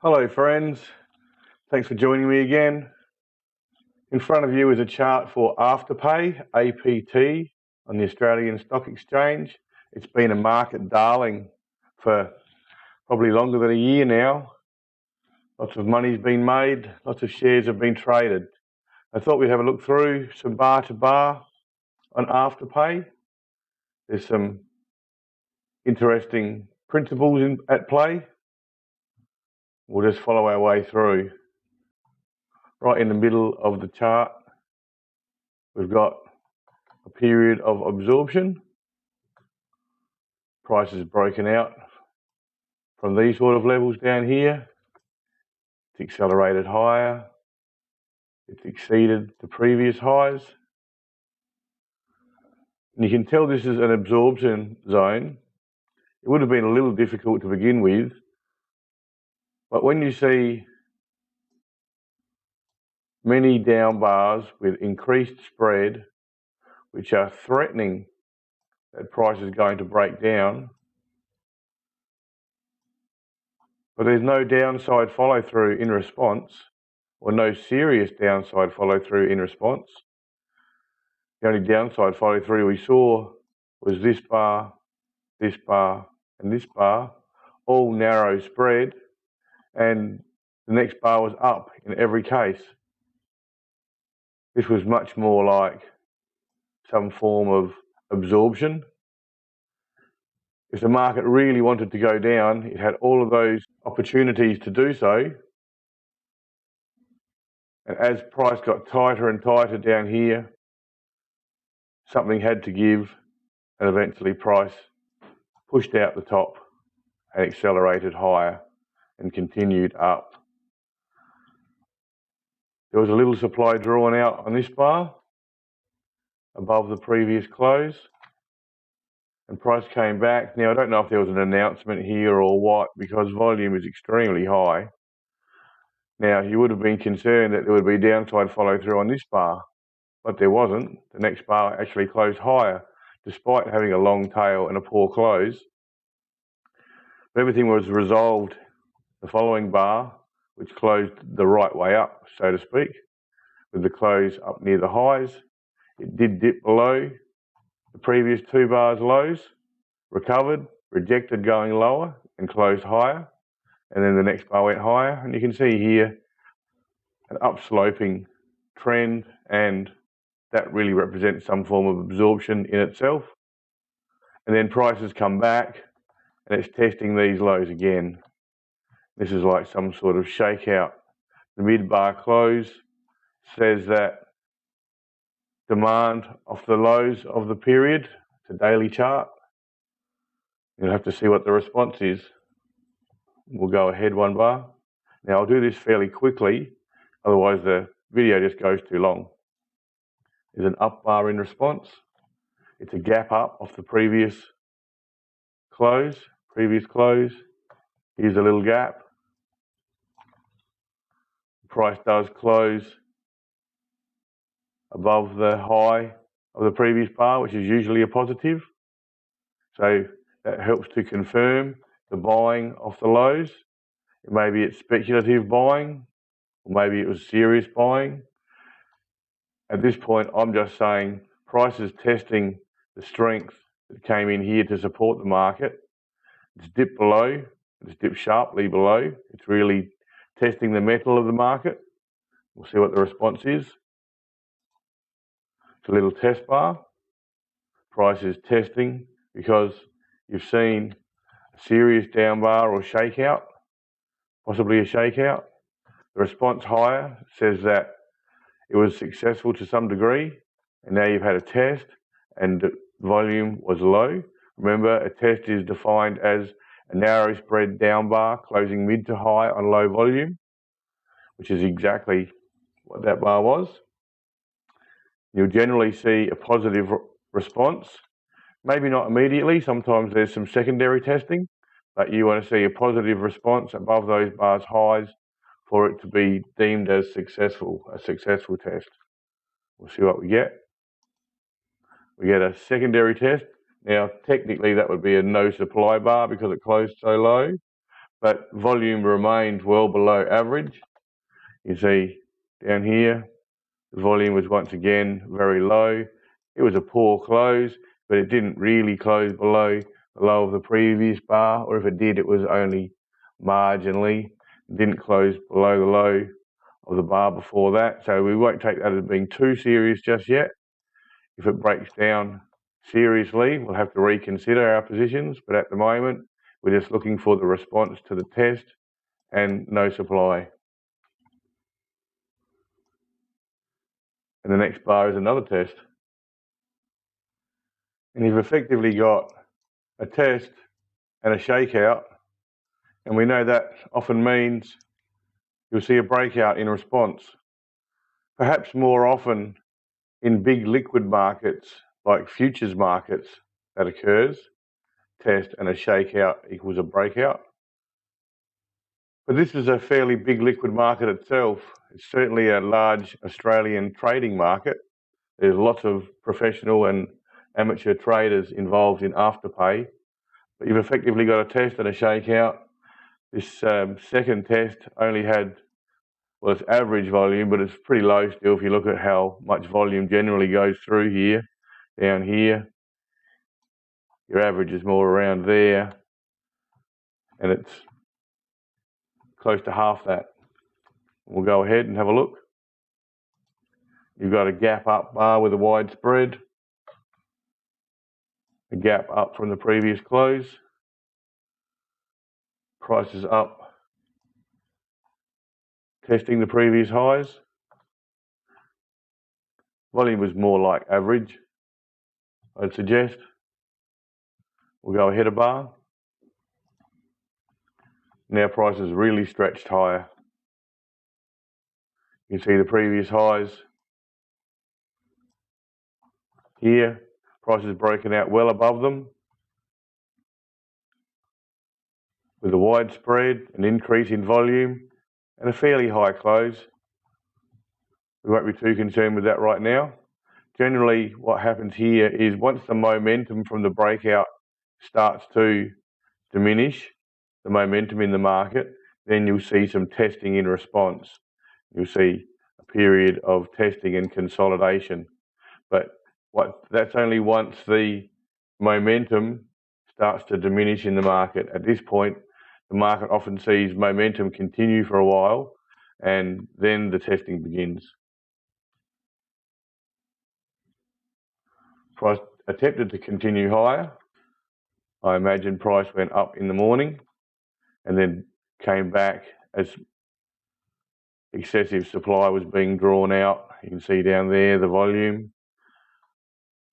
Hello friends, thanks for joining me again. In front of you is a chart for Afterpay, APT, on the Australian Stock Exchange. It's been a market darling for probably longer than a year now. Lots of money's been made, lots of shares have been traded. I thought we'd have a look through some bar to bar on Afterpay. There's some interesting principles at play. We'll just follow our way through. Right in the middle of the chart, we've got a period of absorption. Price has broken out from these sort of levels down here. It's accelerated higher. It's exceeded the previous highs. And you can tell this is an absorption zone. It would have been a little difficult to begin with, but when you see many down bars with increased spread, which are threatening that price is going to break down, but there's no downside follow through in response, or no serious downside follow through in response. The only downside follow through we saw was this bar, and this bar, all narrow spread, and the next bar was up in every case. This was much more like some form of absorption. If the market really wanted to go down, it had all of those opportunities to do so. And as price got tighter and tighter down here, something had to give, and eventually price pushed out the top and accelerated higher and continued up. There was a little supply drawn out on this bar above the previous close, and price came back. Now, I don't know if there was an announcement here or what, because volume is extremely high. Now, you would have been concerned that there would be downside follow through on this bar, but there wasn't. The next bar actually closed higher, despite having a long tail and a poor close. But everything was resolved the following bar, which closed the right way up, so to speak, with the close up near the highs. It did dip below the previous two bars lows, recovered, rejected going lower, and closed higher. And then the next bar went higher, and you can see here an upsloping trend, and that really represents some form of absorption in itself. And then prices come back, and it's testing these lows again. This is like some sort of shakeout. The mid-bar close says that demand off the lows of the period, it's a daily chart. You'll have to see what the response is. We'll go ahead one bar. Now, I'll do this fairly quickly, otherwise the video just goes too long. There's an up bar in response. It's a gap up off the previous close. Here's a little gap. The price does close above the high of the previous bar, which is usually a positive. So that helps to confirm the buying off the lows. Maybe it's speculative buying, or maybe it was serious buying. At this point, I'm just saying price is testing the strength that came in here to support the market. It's dipped below, it's dipped sharply below. It's really testing the metal of the market. We'll see what the response is. It's a little test bar. Price is testing because you've seen a serious down bar or shakeout, possibly a shakeout. The response higher says that it was successful to some degree, and now you've had a test and the volume was low. Remember, a test is defined as a narrow spread down bar closing mid to high on low volume, which is exactly what that bar was. You'll generally see a positive response, maybe not immediately. Sometimes there's some secondary testing, but you want to see a positive response above those bars highs for it to be deemed as successful, a successful test. We'll see what we get. We get a secondary test. Now, technically, that would be a no supply bar because it closed so low, but volume remained well below average. You see down here, the volume was once again very low. It was a poor close, but it didn't really close below the low of the previous bar, or if it did, it was only marginally. It didn't close below the low of the bar before that, so we won't take that as being too serious just yet. If it breaks down seriously, we'll have to reconsider our positions, but at the moment, we're just looking for the response to the test and no supply. And the next bar is another test. And you've effectively got a test and a shakeout, and we know that often means you'll see a breakout in response. Perhaps more often in big liquid markets like futures markets that occurs, test and a shakeout equals a breakout. But this is a fairly big liquid market itself. It's certainly a large Australian trading market. There's lots of professional and amateur traders involved in Afterpay. But you've effectively got a test and a shakeout. This second test only had, well, it's average volume, but it's pretty low still if you look at how much volume generally goes through here, down here. Your average is more around there, and it's close to half that. We'll go ahead and have a look. You've got a gap up bar with a wide spread, a gap up from the previous close. Price is up, testing the previous highs. Volume was more like average, I'd suggest. We'll go ahead a bar. Now price is really stretched higher. You can see the previous highs here. Price is broken out well above them, with a wide spread, an increase in volume, and a fairly high close. We won't be too concerned with that right now. Generally, what happens here is once the momentum from the breakout starts to diminish, the momentum in the market, then you'll see some testing in response. You'll see a period of testing and consolidation. But that's only once the momentum starts to diminish in the market. At this point, the market often sees momentum continue for a while, and then the testing begins. Price attempted to continue higher. I imagine price went up in the morning and then came back as excessive supply was being drawn out. You can see down there the volume,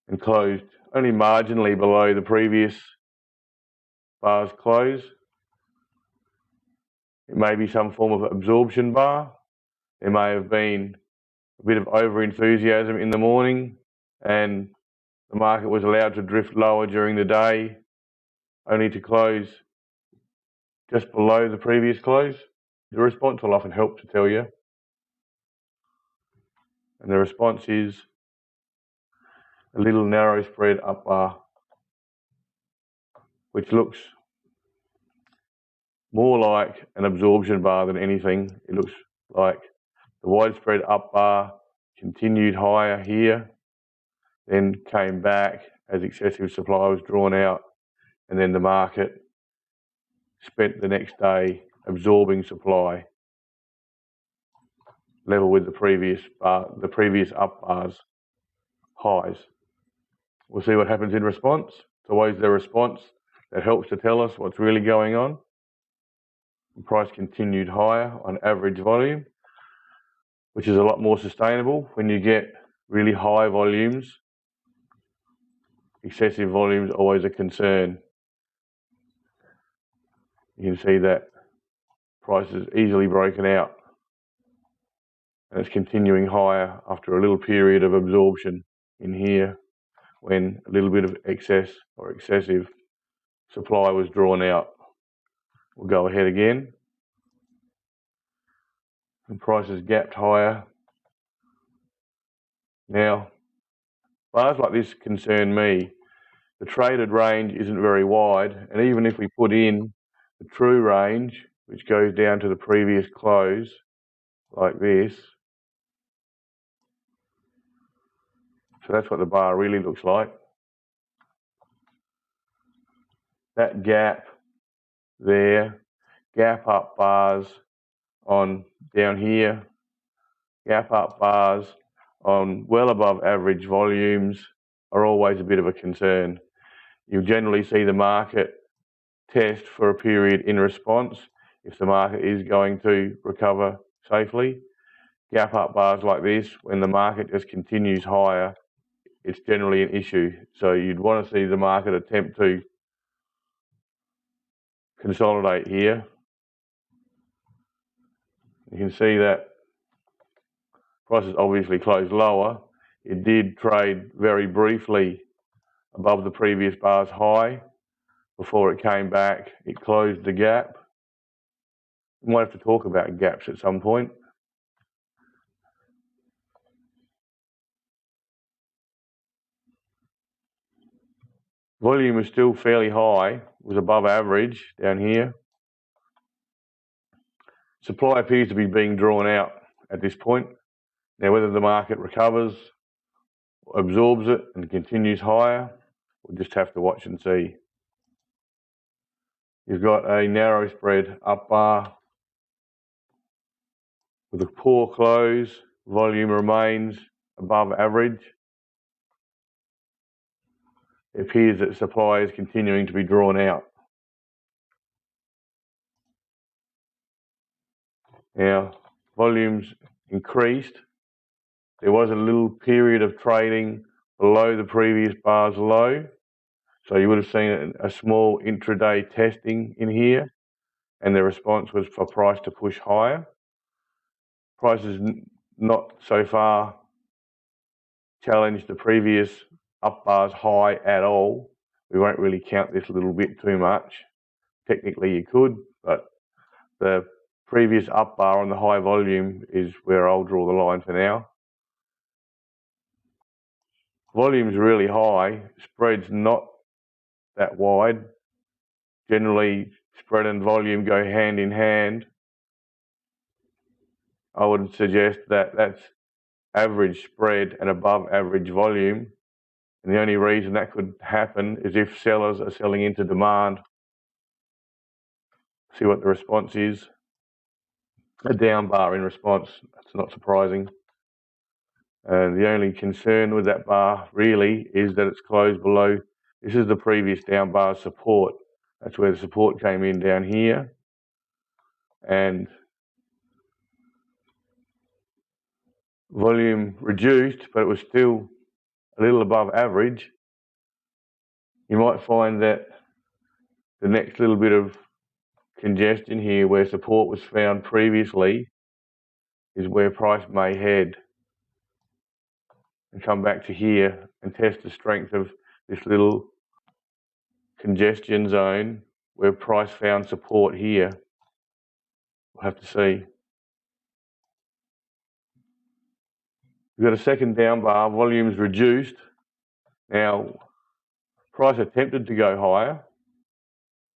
and closed only marginally below the previous bar's close. It may be some form of absorption bar. There may have been a bit of over-enthusiasm in the morning, and the market was allowed to drift lower during the day, only to close just below the previous close. The response will often help to tell you. And the response is a little narrow spread up bar, which looks more like an absorption bar than anything. It looks like the widespread up bar continued higher here, then came back as excessive supply was drawn out, and then the market spent the next day absorbing supply, level with the previous up bar's highs. We'll see what happens in response. It's always the response that helps to tell us what's really going on. The price continued higher on average volume, which is a lot more sustainable when you get really high volumes. Excessive volume is always a concern. You can see that price is easily broken out, and it's continuing higher after a little period of absorption in here when a little bit of excess or excessive supply was drawn out. We'll go ahead again. The price is gapped higher. Now, bars like this concern me. The traded range isn't very wide, and even if we put in the true range, which goes down to the previous close like this. So that's what the bar really looks like. That gap there, gap up bars on down here, gap up bars on well above average volumes are always a bit of a concern. You'll generally see the market test for a period in response if the market is going to recover safely. Gap up bars like this, when the market just continues higher, it's generally an issue. So you'd want to see the market attempt to consolidate here. You can see that prices obviously closed lower. It did trade very briefly above the previous bar's high. Before it came back, it closed the gap. We might have to talk about gaps at some point. Volume is still fairly high, was above average down here. Supply appears to be being drawn out at this point. Now, whether the market recovers, absorbs it and continues higher, we'll just have to watch and see. You've got a narrow spread up bar with a poor close. Volume remains above average. It appears that supply is continuing to be drawn out. Now, volumes increased. There was a little period of trading below the previous bar's low. So you would have seen a small intraday testing in here, and the response was for price to push higher. Price has not so far challenged the previous up bar's high at all. We won't really count this little bit too much. Technically you could, but the previous up bar on the high volume is where I'll draw the line for now. Volume's really high, spread's not that wide. Generally, spread and volume go hand in hand. I would suggest that that's average spread and above average volume. And the only reason that could happen is if sellers are selling into demand. See what the response is. A down bar in response, that's not surprising. And the only concern with that bar really is that it's closed below. This is the previous down bar support. That's where the support came in down here. And volume reduced, but it was still a little above average. You might find that the next little bit of congestion here where support was found previously is where price may head and come back to here and test the strength of this little congestion zone where price found support here. We'll have to see. We've got a second down bar, volume's reduced. Now, price attempted to go higher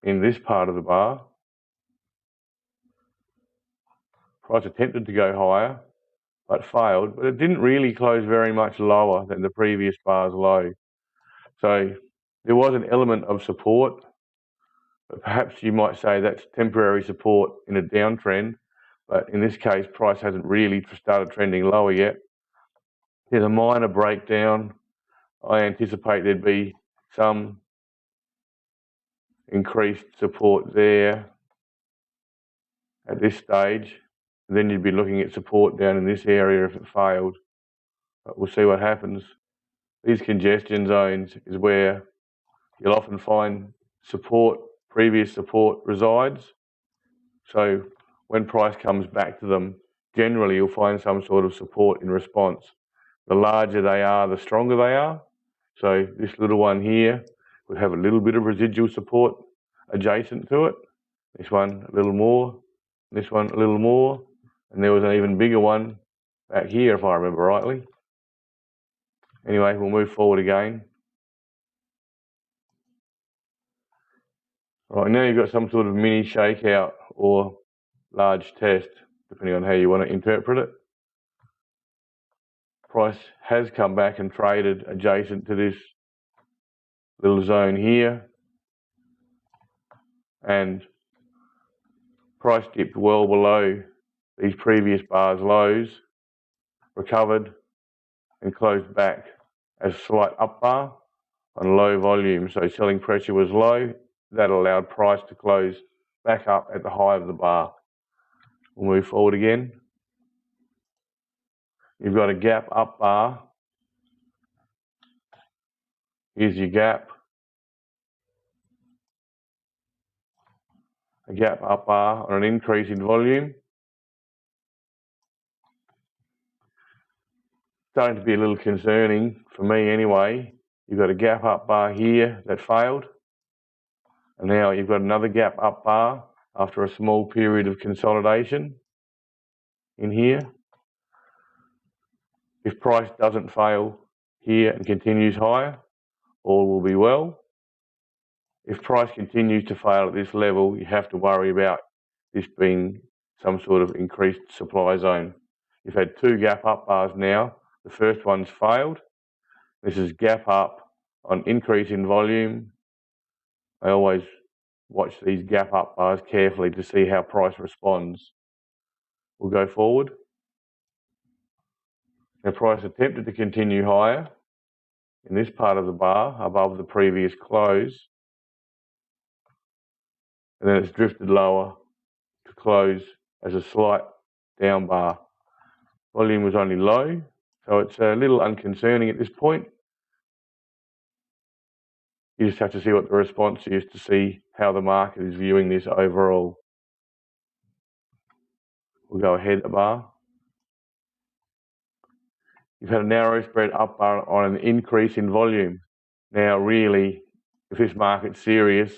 in this part of the bar. Price attempted to go higher, but failed, but it didn't really close very much lower than the previous bar's low. So there was an element of support, but perhaps you might say that's temporary support in a downtrend, but in this case, price hasn't really started trending lower yet. There's a minor breakdown. I anticipate there'd be some increased support there at this stage. And then you'd be looking at support down in this area if it failed. But we'll see what happens. These congestion zones is where you'll often find support, previous support resides. So when price comes back to them, generally you'll find some sort of support in response. The larger they are, the stronger they are. So this little one here would have a little bit of residual support adjacent to it. This one a little more, this one a little more, and there was an even bigger one back here if I remember rightly. Anyway, we'll move forward again. Right, now you've got some sort of mini shakeout or large test, depending on how you want to interpret it. Price has come back and traded adjacent to this little zone here, and price dipped well below these previous bars' lows, recovered and closed back as a slight up bar on low volume. So selling pressure was low. That allowed price to close back up at the high of the bar. We'll move forward again. You've got a gap up bar. Here's your gap. A gap up bar on an increase in volume. Starting to be a little concerning for me anyway. You've got a gap up bar here that failed. And now you've got another gap up bar after a small period of consolidation in here. If price doesn't fail here and continues higher, all will be well. If price continues to fail at this level, you have to worry about this being some sort of increased supply zone. You've had two gap up bars now. The first one's failed. This is gap up on increase in volume. I always watch these gap up bars carefully to see how price responds. We'll go forward. Now price attempted to continue higher in this part of the bar above the previous close, and then it's drifted lower to close as a slight down bar. Volume was only low, so it's a little unconcerning at this point. You just have to see what the response is to see how the market is viewing this overall. We'll go ahead a bar. You've had a narrow spread up bar on an increase in volume. Now really, if this market's serious,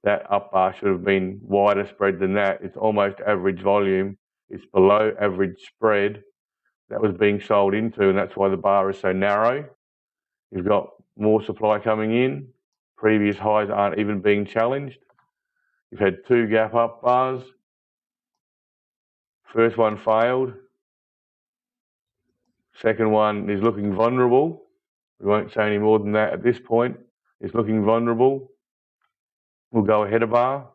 that up bar should have been wider spread than that. It's almost average volume. It's below average spread that was being sold into, and that's why the bar is so narrow. You've got more supply coming in. Previous highs aren't even being challenged. You've had two gap up bars. First one failed. Second one is looking vulnerable. We won't say any more than that at this point. It's looking vulnerable. We'll go ahead a bar.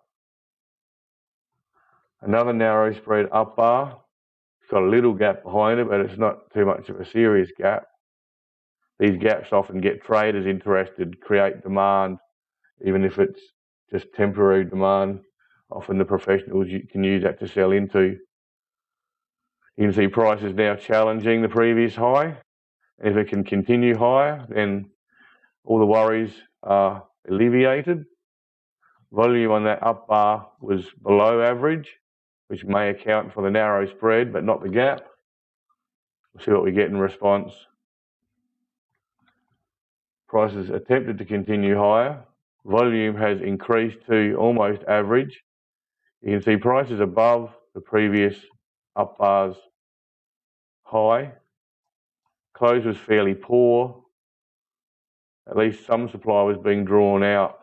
Another narrow spread up bar. It's got a little gap behind it, but it's not too much of a serious gap. These gaps often get traders interested, create demand, even if it's just temporary demand. Often the professionals can use that to sell into. You can see price is now challenging the previous high. And if it can continue higher, then all the worries are alleviated. Volume on that up bar was below average, which may account for the narrow spread, but not the gap. We'll see what we get in response. Prices attempted to continue higher. Volume has increased to almost average. You can see prices above the previous up bar's high. Close was fairly poor. At least some supply was being drawn out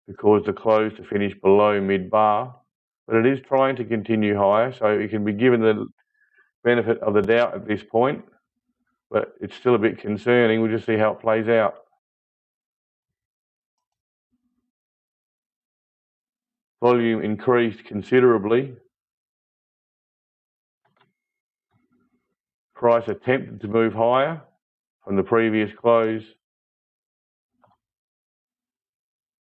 to cause the close to finish below mid-bar. But it is trying to continue higher, so it can be given the benefit of the doubt at this point. But it's still a bit concerning. We'll just see how it plays out. Volume increased considerably. Price attempted to move higher from the previous close.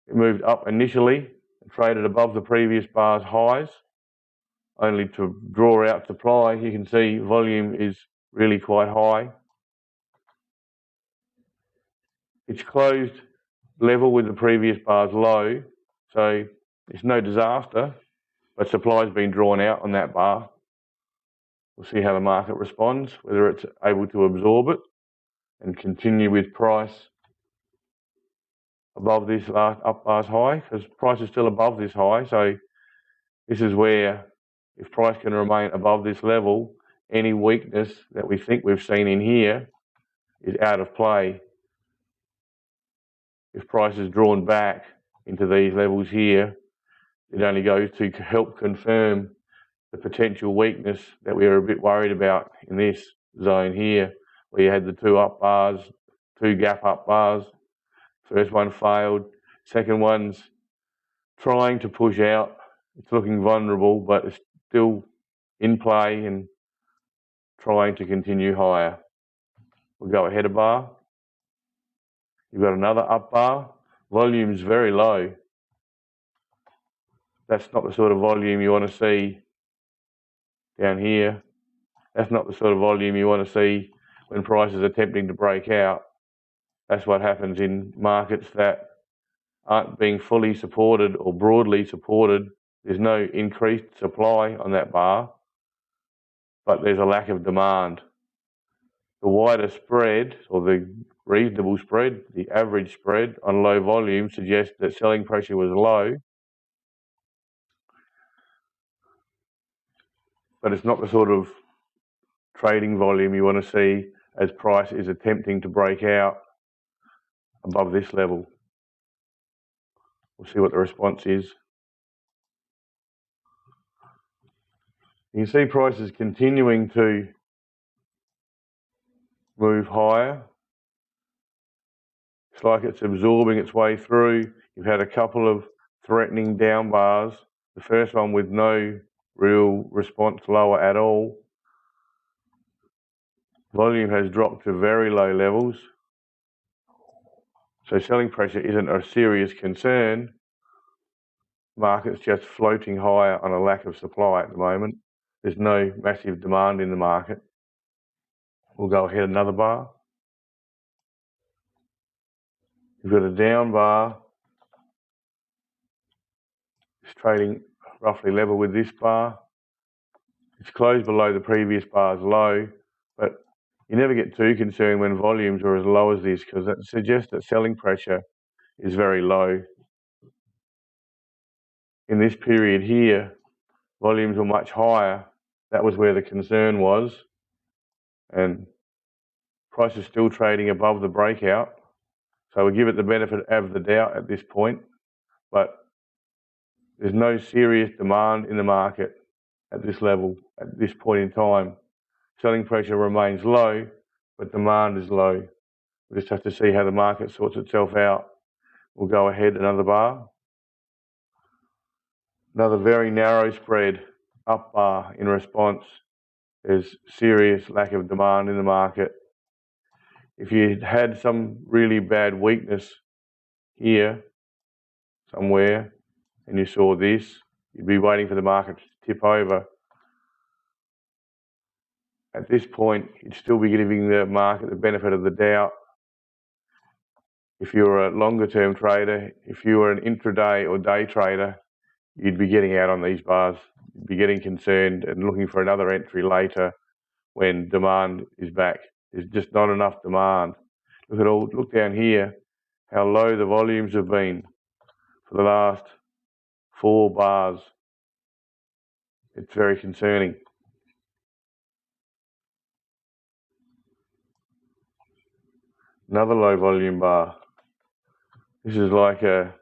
It moved up initially and traded above the previous bar's highs, only to draw out supply. You can see volume is really quite high. It's closed level with the previous bar's low, so it's no disaster, but supply has been drawn out on that bar. We'll see how the market responds, whether it's able to absorb it and continue with price above this last up bar's high, because price is still above this high. So this is where, if price can remain above this level, any weakness that we think we've seen in here is out of play. If price is drawn back into these levels here, it only goes to help confirm the potential weakness that we were a bit worried about in this zone here, where you had the two gap up bars. First one failed, second one's trying to push out. It's looking vulnerable, but it's still in play and trying to continue higher. We'll go ahead a bar. You've got another up bar. Volume's very low. That's not the sort of volume you want to see down here. That's not the sort of volume you want to see when prices are attempting to break out. That's what happens in markets that aren't being fully supported or broadly supported. There's no increased supply on that bar, but there's a lack of demand. The wider spread, or the reasonable spread, the average spread on low volume suggests that selling pressure was low, but it's not the sort of trading volume you want to see as price is attempting to break out above this level. We'll see what the response is. You can see prices continuing to move higher. It's like it's absorbing its way through. You've had a couple of threatening down bars. The first one with no real response lower at all. Volume has dropped to very low levels. So selling pressure isn't a serious concern. Market's just floating higher on a lack of supply at the moment. There's no massive demand in the market. We'll go ahead another bar. You've got a down bar. It's trading roughly level with this bar. It's closed below the previous bar's low, but you never get too concerned when volumes are as low as this, because that suggests that selling pressure is very low. In this period here, volumes were much higher. That was where the concern was, and price is still trading above the breakout. So we give it the benefit of the doubt at this point, but there's no serious demand in the market at this level, at this point in time. Selling pressure remains low, but demand is low. We just have to see how the market sorts itself out. We'll go ahead another bar. Another very narrow spread, up bar in response. There's serious lack of demand in the market. If you had some really bad weakness here, somewhere, and you saw this, you'd be waiting for the market to tip over. At this point, you'd still be giving the market the benefit of the doubt. If you're a longer term trader, if you were an intraday or day trader, you'd be getting out on these bars. You'd be getting concerned and looking for another entry later when demand is back. There's just not enough demand. Look down here, how low the volumes have been for the last 4 bars. It's very concerning. Another low volume bar. This is like a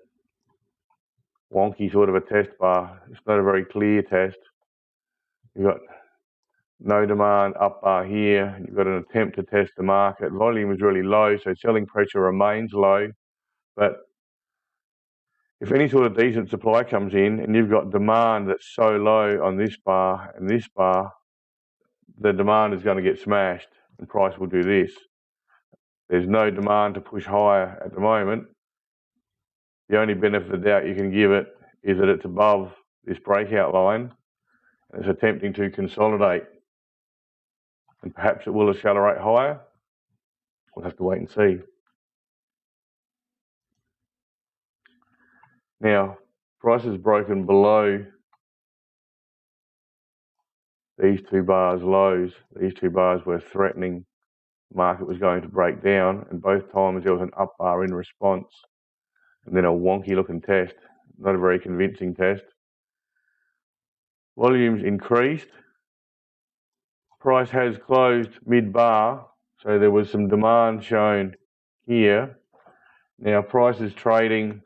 wonky sort of a test bar. It's not a very clear test. You've got no demand up bar here. You've got an attempt to test the market. Volume is really low, so selling pressure remains low. But if any sort of decent supply comes in and you've got demand that's so low on this bar and this bar, the demand is going to get smashed and price will do this. There's no demand to push higher at the moment. The only benefit of the doubt you can give it is that it's above this breakout line and it's attempting to consolidate. And perhaps it will accelerate higher. We'll have to wait and see. Now, price has broken below these 2 bars lows. These 2 bars were threatening the market was going to break down, and both times there was an up bar in response, and then a wonky looking test, not a very convincing test. Volumes increased. Price has closed mid-bar, so there was some demand shown here. Now price is trading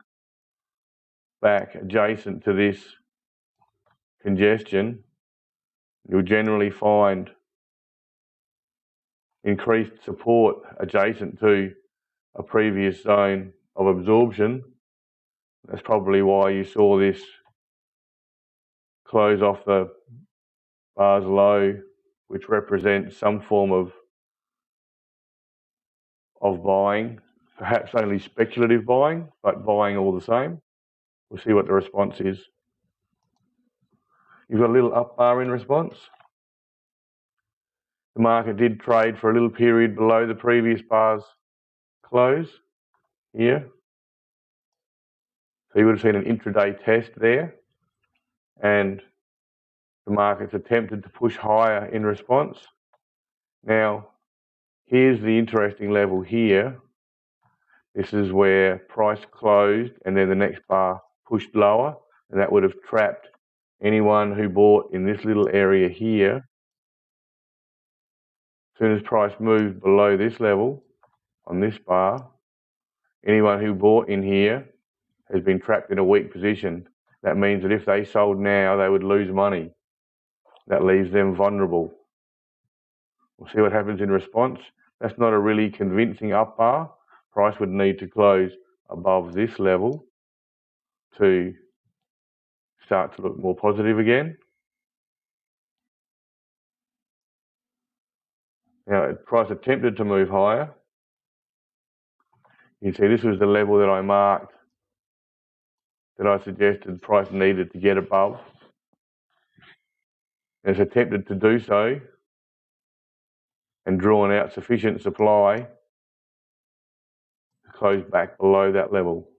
back adjacent to this congestion, you'll generally find increased support adjacent to a previous zone of absorption. That's probably why you saw this close off the bar's low, which represents some form of buying, perhaps only speculative buying, but buying all the same. We'll see what the response is. You've got a little up bar in response. The market did trade for a little period below the previous bar's close here. So you would have seen an intraday test there, and the market's attempted to push higher in response. Now, here's the interesting level here. This is where price closed and then the next bar pushed lower, and that would have trapped anyone who bought in this little area here. As soon as price moved below this level on this bar, anyone who bought in here has been trapped in a weak position. That means that if they sold now, they would lose money. That leaves them vulnerable. We'll see what happens in response. That's not a really convincing up bar. Price would need to close above this level to start to look more positive again. Now, price attempted to move higher. You can see this was the level that I marked, that I suggested price needed to get above. It's attempted to do so and drawn out sufficient supply to close back below that level.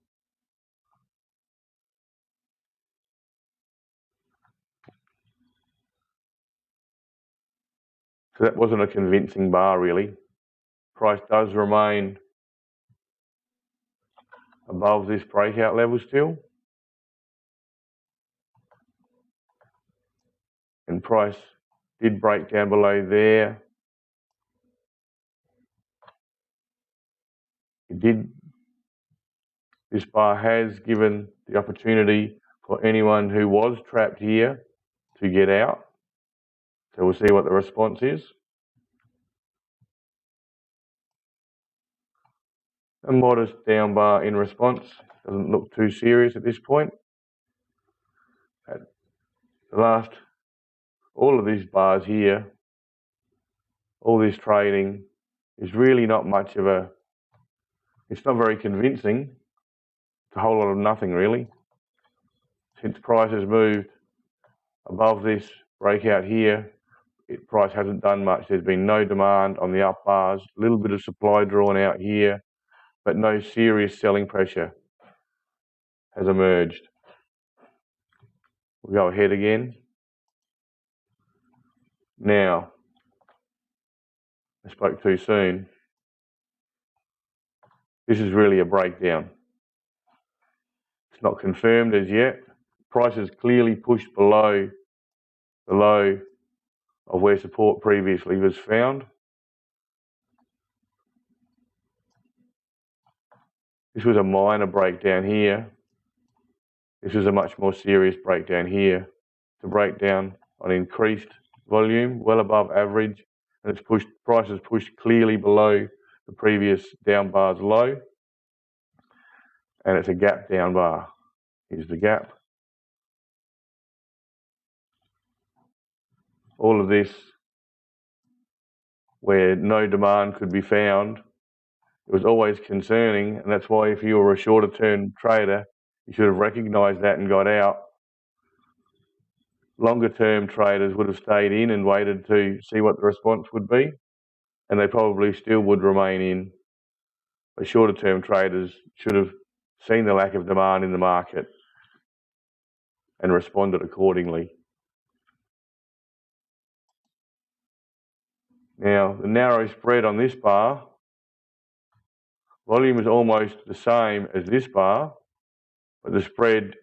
So that wasn't a convincing bar really. Price does remain above this breakout level still. And price did break down below there. This bar has given the opportunity for anyone who was trapped here to get out. So we'll see what the response is. A modest down bar in response. Doesn't look too serious at this point. At the last, all of these bars here, all this trading is really not much of a, it's not very convincing. It's a whole lot of nothing really. Since price has moved above this breakout here, price hasn't done much. There's been no demand on the up bars, a little bit of supply drawn out here, but no serious selling pressure has emerged. We'll go ahead again. Now, I spoke too soon. This is really a breakdown. It's not confirmed as yet. Price has clearly pushed below the low of where support previously was found. This was a minor breakdown here. This is a much more serious breakdown here. It's a breakdown on increased volume, well above average, and it's pushed, price has pushed clearly below the previous down bar's low, and it's a gap down bar. Here's the gap. All of this, where no demand could be found, it was always concerning, and that's why if you were a shorter term trader, you should have recognised that and got out. Longer term traders would have stayed in and waited to see what the response would be, and they probably still would remain in. But shorter term traders should have seen the lack of demand in the market and responded accordingly. Now, the narrow spread on this bar, volume is almost the same as this bar, but the spread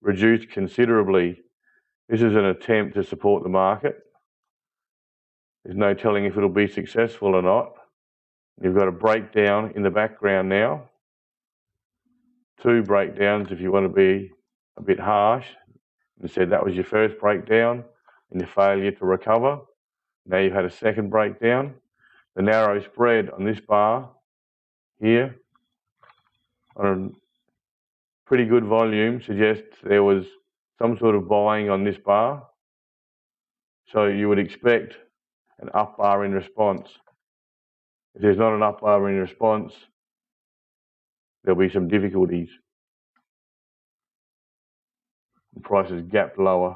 reduced considerably. This is an attempt to support the market. There's no telling if it'll be successful or not. You've got a breakdown in the background now. Two breakdowns if you want to be a bit harsh and said that was your first breakdown and your failure to recover. Now you've had a second breakdown. The narrow spread on this bar here on a pretty good volume suggests there was some sort of buying on this bar. So you would expect an up bar in response. If there's not an up bar in response, there'll be some difficulties. The prices gapped lower.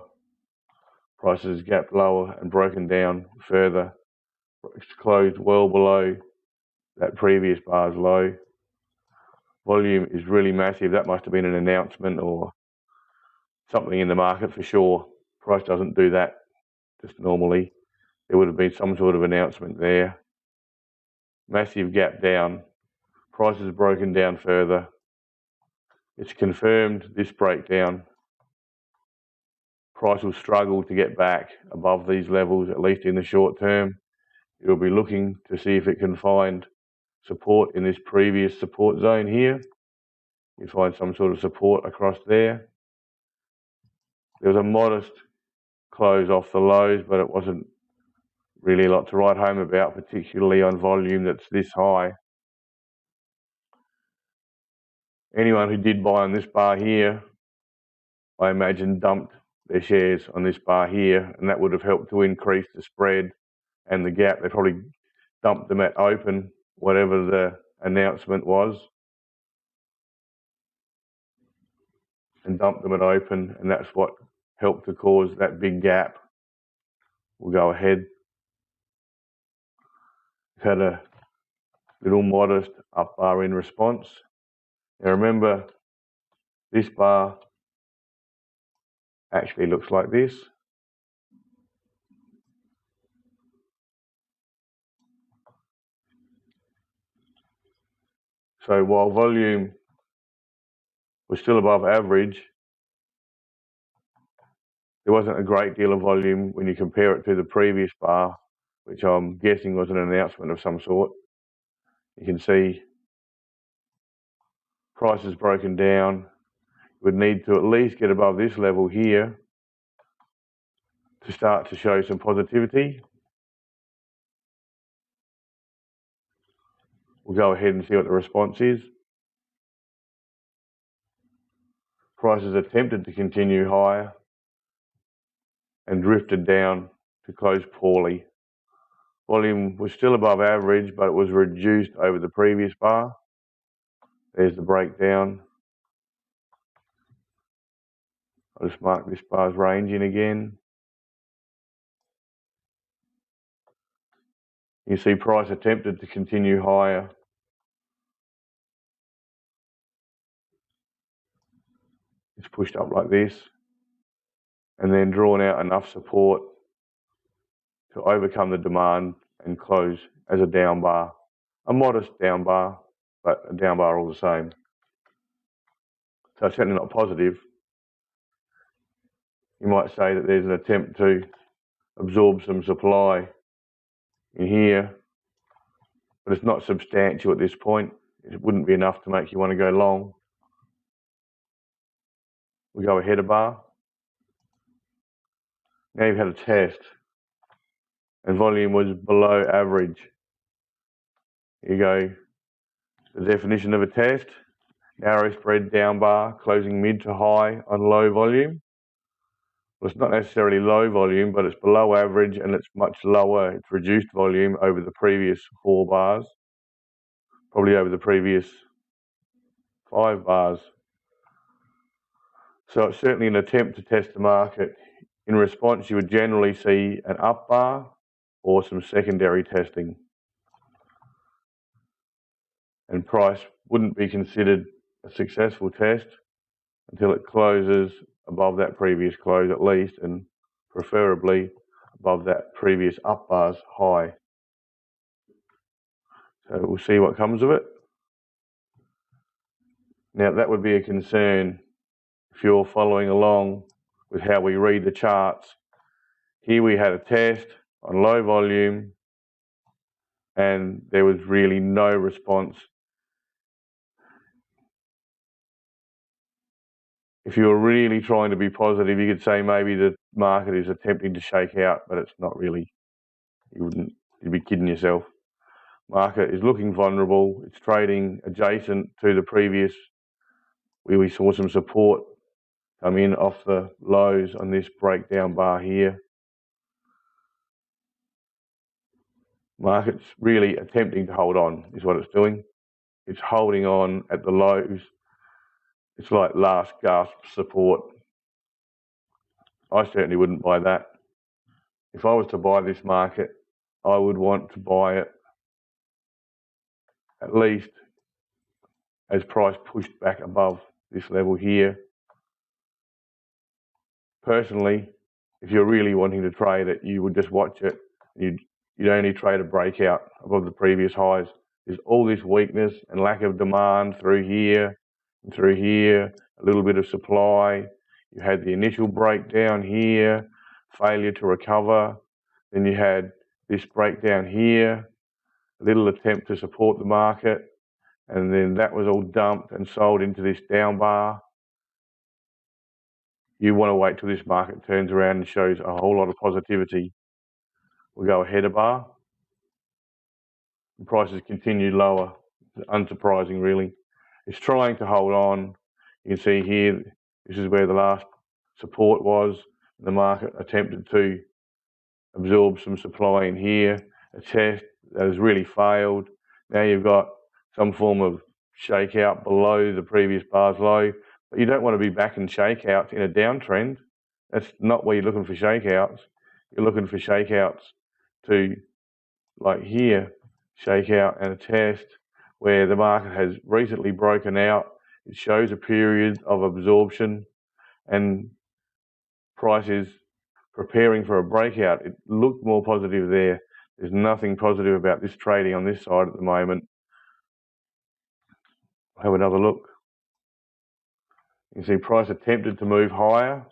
Prices gapped lower and broken down further. It's closed well below that previous bar's low. Volume is really massive. That must have been an announcement or something in the market for sure. Price doesn't do that just normally. There would have been some sort of announcement there. Massive gap down. Price has broken down further. It's confirmed this breakdown. Price will struggle to get back above these levels, at least in the short term. It'll be looking to see if it can find support in this previous support zone here. You find some sort of support across there. There was a modest close off the lows, but it wasn't really a lot to write home about, particularly on volume that's this high. Anyone who did buy on this bar here, I imagine, dumped their shares on this bar here, and that would have helped to increase the spread and the gap. They probably dumped them at open, whatever the announcement was, and dumped them at open, and that's what helped to cause that big gap. We'll go ahead. We've had a little modest up bar in response. Now remember, this bar actually looks like this. So while volume was still above average, there wasn't a great deal of volume when you compare it to the previous bar, which I'm guessing was an announcement of some sort. You can see price has broken down. Would need to at least get above this level here to start to show some positivity. We'll go ahead and see what the response is. Prices attempted to continue higher and drifted down to close poorly. Volume was still above average, but it was reduced over the previous bar. There's the breakdown. I'll just mark this bar's range in again. You see price attempted to continue higher. It's pushed up like this and then drawn out enough support to overcome the demand and close as a down bar. A modest down bar, but a down bar all the same. So it's certainly not positive. You might say that there's an attempt to absorb some supply in here, but it's not substantial at this point. It wouldn't be enough to make you want to go long. We go ahead a bar. Now you've had a test and volume was below average. Here you go. The definition of a test: narrow spread down bar closing mid to high on low volume. Well, it's not necessarily low volume, but it's below average and it's much lower. It's reduced volume over the previous 4 bars, probably over the previous 5 bars. So it's certainly an attempt to test the market. In response, you would generally see an up bar or some secondary testing. And price wouldn't be considered a successful test until it closes above that previous close at least, and preferably above that previous up bar's high. So we'll see what comes of it. Now that would be a concern if you're following along with how we read the charts. Here we had a test on low volume and there was really no response. If you were really trying to be positive, you could say maybe the market is attempting to shake out, but it's not really. You'd be kidding yourself. Market is looking vulnerable. It's trading adjacent to the previous. We saw some support come in off the lows on this breakdown bar here. Market's really attempting to hold on, is what it's doing. It's holding on at the lows. It's like last gasp support. I certainly wouldn't buy that. If I was to buy this market, I would want to buy it at least as price pushed back above this level here. Personally, if you're really wanting to trade it, you would just watch it. You'd only trade a breakout above the previous highs. There's all this weakness and lack of demand through here, a little bit of supply. You had the initial breakdown here, failure to recover. Then you had this breakdown here, a little attempt to support the market, and then that was all dumped and sold into this down bar. You want to wait till this market turns around and shows a whole lot of positivity. We'll go ahead a bar. The prices continued lower. Unsurprising, really. It's trying to hold on. You can see here, this is where the last support was. The market attempted to absorb some supply in here. A test that has really failed. Now you've got some form of shakeout below the previous bar's low. But you don't want to be back in shakeouts in a downtrend. That's not where you're looking for shakeouts. You're looking for shakeouts to, like here, shakeout and a test where the market has recently broken out. It shows a period of absorption and price is preparing for a breakout. It looked more positive there. There's nothing positive about this trading on this side at the moment. Have another look. You can see price attempted to move higher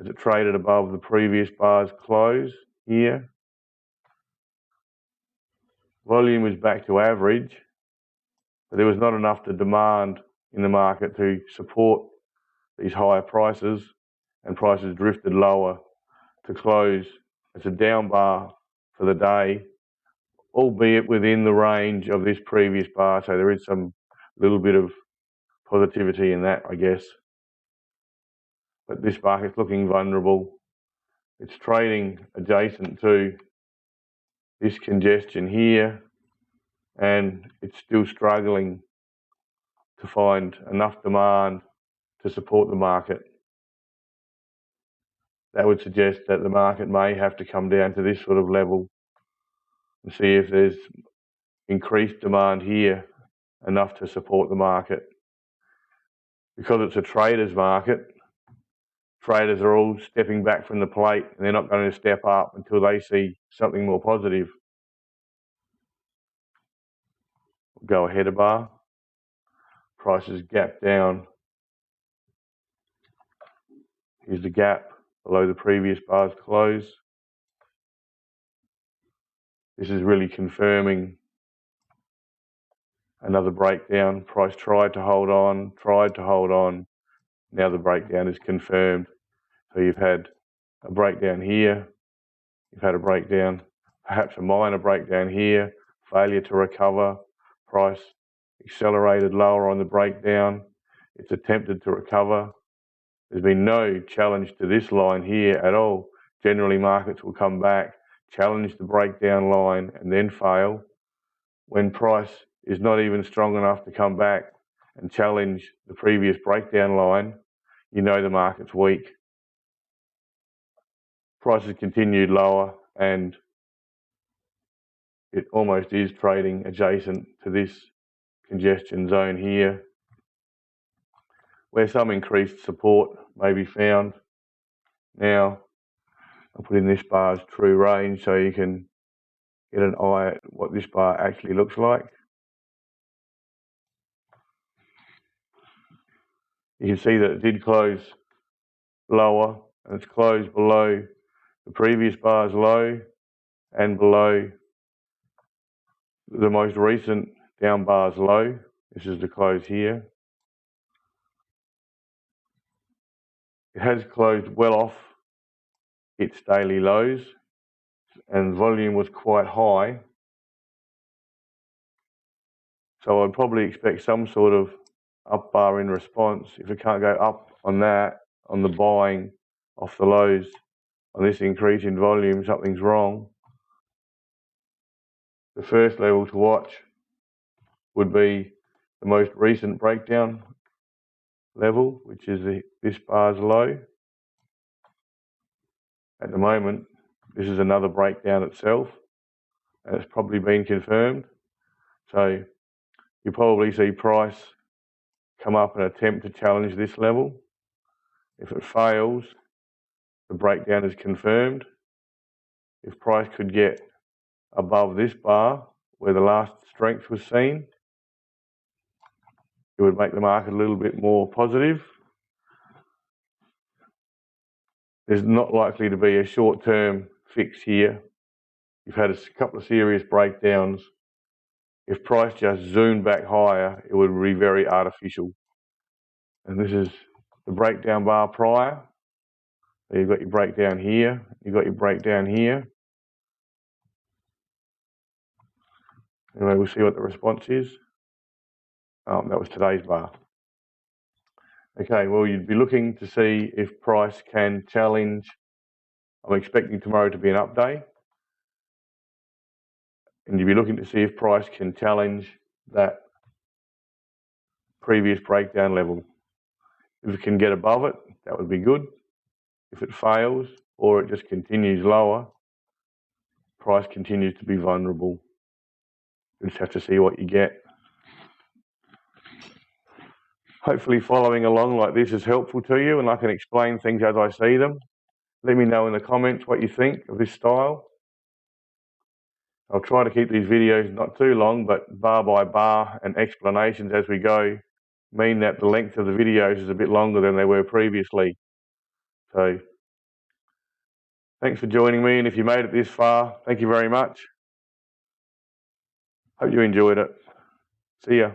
as it traded above the previous bar's close here. Volume was back to average, but there was not enough to demand in the market to support these higher prices, and prices drifted lower to close as a down bar for the day, albeit within the range of this previous bar. So there is some little bit of positivity in that, I guess. But this market's looking vulnerable. It's trading adjacent to this congestion here, and it's still struggling to find enough demand to support the market. That would suggest that the market may have to come down to this sort of level and see if there's increased demand here enough to support the market. Because it's a trader's market, traders are all stepping back from the plate and they're not going to step up until they see something more positive. We'll go ahead a bar. Prices gap down. Here's the gap below the previous bar's close. This is really confirming another breakdown. Price tried to hold on. Now the breakdown is confirmed. So you've had a breakdown here. You've had a breakdown, perhaps a minor breakdown here. Failure to recover. Price accelerated lower on the breakdown. It's attempted to recover. There's been no challenge to this line here at all. Generally, markets will come back, challenge the breakdown line, and then fail. When price is not even strong enough to come back and challenge the previous breakdown line, you know the market's weak. Prices continued lower, and it almost is trading adjacent to this congestion zone here, where some increased support may be found. Now, I'll put in this bar's true range so you can get an eye at what this bar actually looks like. You can see that it did close lower, and it's closed below the previous bar's low and below the most recent down bar's low. This is the close here. It has closed well off its daily lows, and volume was quite high. So I'd probably expect some sort of up bar in response. If it can't go up on that, on the buying off the lows, on this increase in volume, something's wrong. The first level to watch would be the most recent breakdown level, which is this bar's low. At the moment, this is another breakdown itself, and it's probably been confirmed. So you probably see price come up and attempt to challenge this level. If it fails, the breakdown is confirmed. If price could get above this bar where the last strength was seen, it would make the market a little bit more positive. There's not likely to be a short-term fix here. You've had a couple of serious breakdowns. If price just zoomed back higher, it would be very artificial. And this is the breakdown bar prior. So you've got your breakdown here, you've got your breakdown here. Anyway, we'll see what the response is. That was today's bar. Okay, well, you'd be looking to see if price can challenge. I'm expecting tomorrow to be an up day. And you'd be looking to see if price can challenge that previous breakdown level. If it can get above it, that would be good. If it fails or it just continues lower, price continues to be vulnerable. You just have to see what you get. Hopefully following along like this is helpful to you and I can explain things as I see them. Let me know in the comments what you think of this style. I'll try to keep these videos not too long, but bar by bar and explanations as we go mean that the length of the videos is a bit longer than they were previously. So thanks for joining me, and if you made it this far, thank you very much. Hope you enjoyed it. See ya.